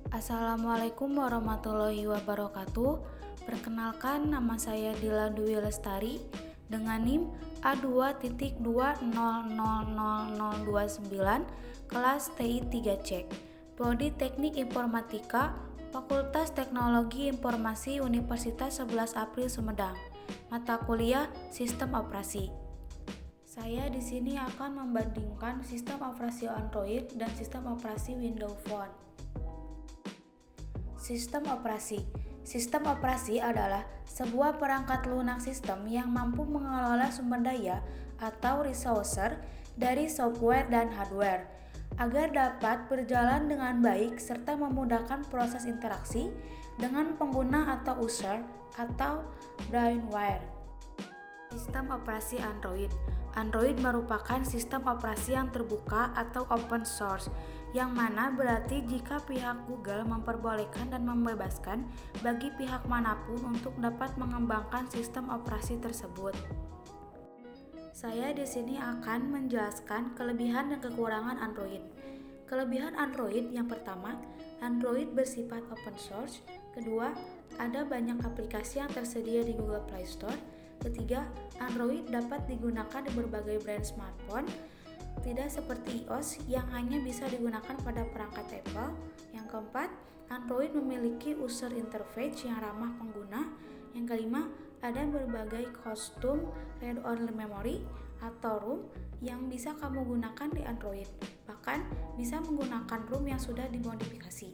Assalamualaikum warahmatullahi wabarakatuh. Perkenalkan, nama saya Dila Dwi Lestari dengan NIM A2.2000029 kelas TI 3C, Prodi Teknik Informatika, Fakultas Teknologi Informasi Universitas 11 April Sumedang. Mata kuliah Sistem Operasi. Saya di sini akan membandingkan sistem operasi Android dan sistem operasi Windows Phone. Sistem operasi. Sistem operasi adalah sebuah perangkat lunak sistem yang mampu mengelola sumber daya atau resource dari software dan hardware agar dapat berjalan dengan baik serta memudahkan proses interaksi dengan pengguna atau user atau brainware. Sistem operasi Android. Android merupakan sistem operasi yang terbuka atau open source, yang mana berarti jika pihak Google memperbolehkan dan membebaskan bagi pihak manapun untuk dapat mengembangkan sistem operasi tersebut. Saya di sini akan menjelaskan kelebihan dan kekurangan Android. Kelebihan Android yang pertama, Android bersifat open source. Kedua, ada banyak aplikasi yang tersedia di Google Play Store. Ketiga, Android dapat digunakan di berbagai brand smartphone, tidak seperti iOS yang hanya bisa digunakan pada perangkat Apple. Yang keempat, Android memiliki user interface yang ramah pengguna. Yang kelima, ada berbagai custom read-only memory atau ROM yang bisa kamu gunakan di Android. Bahkan bisa menggunakan ROM yang sudah dimodifikasi.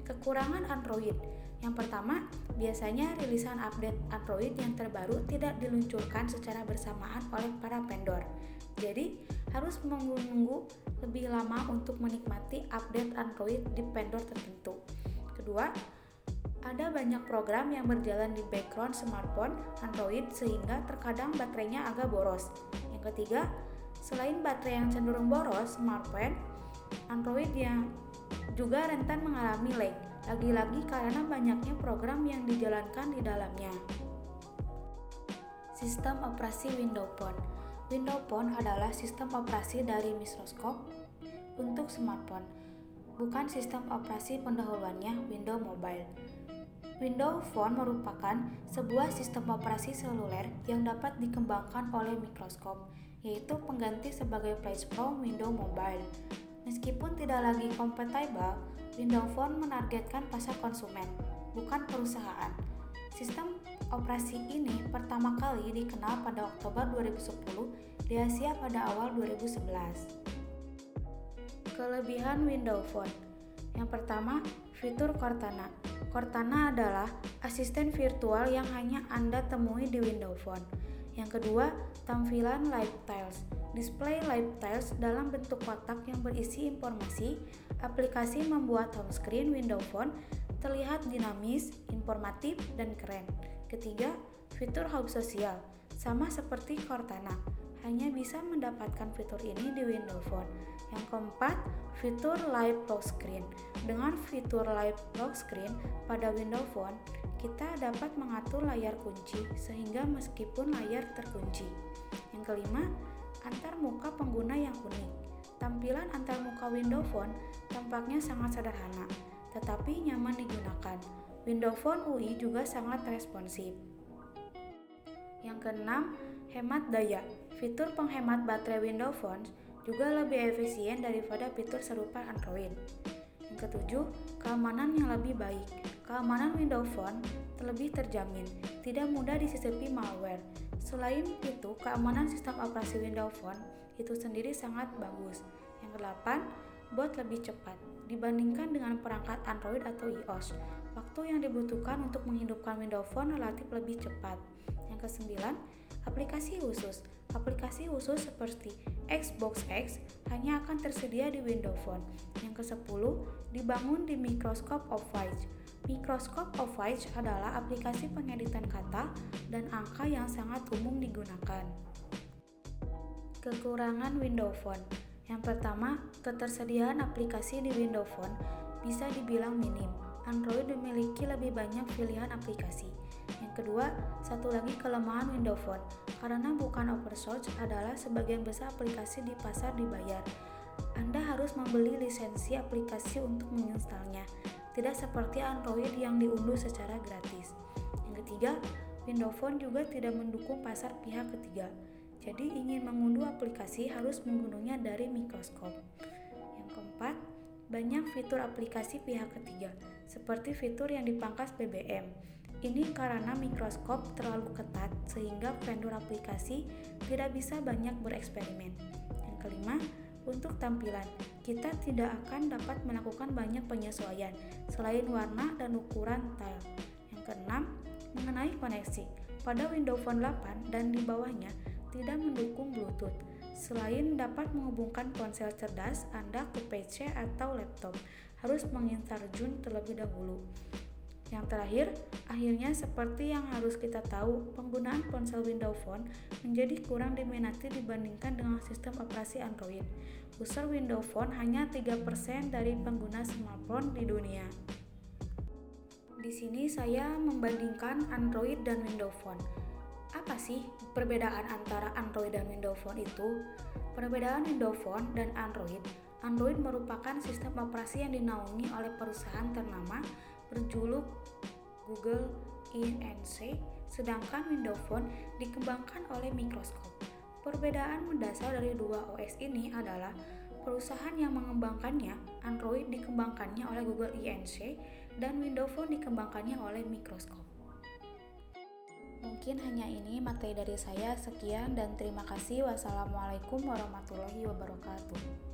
Kekurangan Android. Yang pertama, biasanya rilisan update Android yang terbaru tidak diluncurkan secara bersamaan oleh para vendor. Jadi, harus menunggu lebih lama untuk menikmati update Android di vendor tertentu. Kedua, ada banyak program yang berjalan di background smartphone Android sehingga terkadang baterainya agak boros. Yang ketiga, selain baterai yang cenderung boros, smartphone Android yang juga rentan mengalami lag, lagi-lagi karena banyaknya program yang dijalankan di dalamnya. Sistem operasi Windows Phone. Windows Phone adalah sistem operasi dari Microsoft untuk smartphone, bukan sistem operasi pendahuluannya Windows Mobile. Windows Phone merupakan sebuah sistem operasi seluler yang dapat dikembangkan oleh Microsoft, yaitu pengganti sebagai platform Windows Mobile. Meskipun tidak lagi kompatibel, Windows Phone menargetkan pasar konsumen, bukan perusahaan. Sistem operasi ini pertama kali dikenal pada Oktober 2010 di Asia pada awal 2011. Kelebihan Windows Phone. Yang pertama, fitur Cortana. Cortana adalah asisten virtual yang hanya Anda temui di Windows Phone. Yang kedua, tampilan Live Tiles. Display Live Tiles dalam bentuk kotak yang berisi informasi. Aplikasi membuat home screen Windows Phone terlihat dinamis, informatif, dan keren. Ketiga, fitur hub sosial. Sama seperti Cortana, hanya bisa mendapatkan fitur ini di Windows Phone. Yang keempat, fitur Live Lock Screen. Dengan fitur Live Lock Screen pada Windows Phone, kita dapat mengatur layar kunci sehingga meskipun layar terkunci. Yang kelima, antarmuka pengguna yang unik. Tampilan antarmuka Windows Phone tampaknya sangat sederhana, tetapi nyaman digunakan. Windows Phone UI juga sangat responsif. Yang keenam, hemat daya. Fitur penghemat baterai Windows Phone juga lebih efisien daripada fitur serupa Android. Yang ketujuh, keamanan yang lebih baik. Keamanan Windows Phone terlebih terjamin, tidak mudah disisipi malware. Selain itu, keamanan sistem operasi Windows Phone itu sendiri sangat bagus. Yang kedelapan, bot lebih cepat dibandingkan dengan perangkat Android atau iOS. Waktu yang dibutuhkan untuk menghidupkan Windows Phone relatif lebih cepat. Yang kesembilan, aplikasi khusus. Aplikasi khusus seperti Xbox X hanya akan tersedia di Windows Phone. Yang kesepuluh, dibangun di Microsoft Office. Microsoft Office adalah aplikasi pengeditan kata dan angka yang sangat umum digunakan. Kekurangan Windows Phone. Yang pertama, ketersediaan aplikasi di Windows Phone bisa dibilang minim. Android memiliki lebih banyak pilihan aplikasi. Yang kedua, satu lagi kelemahan Windows Phone. Karena bukan open source, adalah sebagian besar aplikasi di pasar dibayar. Anda harus membeli lisensi aplikasi untuk menginstalnya. tidak seperti Android yang diunduh secara gratis. Yang ketiga, Windows Phone juga tidak mendukung pasar pihak ketiga. Jadi ingin mengunduh aplikasi harus mengunduhnya dari Microsoft. Yang keempat, banyak fitur aplikasi pihak ketiga, seperti fitur yang dipangkas BBM. Ini karena Microsoft terlalu ketat sehingga vendor aplikasi tidak bisa banyak bereksperimen. Yang kelima, untuk tampilan, kita tidak akan dapat melakukan banyak penyesuaian selain warna dan ukuran tile. Yang keenam, mengenai koneksi. Pada Windows Phone 8 dan di bawahnya tidak mendukung Bluetooth. Selain dapat menghubungkan ponsel cerdas Anda ke PC atau laptop, harus menginstal Jun terlebih dahulu. Yang terakhir, akhirnya seperti yang harus kita tahu, penggunaan ponsel Windows Phone menjadi kurang diminati dibandingkan dengan sistem operasi Android. User Windows Phone hanya 3% dari pengguna smartphone di dunia. Di sini saya membandingkan Android dan Windows Phone. Apa sih perbedaan antara Android dan Windows Phone itu? Perbedaan Windows Phone dan Android. Android merupakan sistem operasi yang dinaungi oleh perusahaan ternama berjuluk Google Inc., sedangkan Windows Phone dikembangkan oleh Microsoft. Perbedaan mendasar dari dua OS ini adalah perusahaan yang mengembangkannya, Android dikembangkannya oleh Google Inc. dan Windows Phone dikembangkannya oleh Microsoft. Mungkin hanya ini materi dari saya. Sekian dan terima kasih. Wassalamualaikum warahmatullahi wabarakatuh.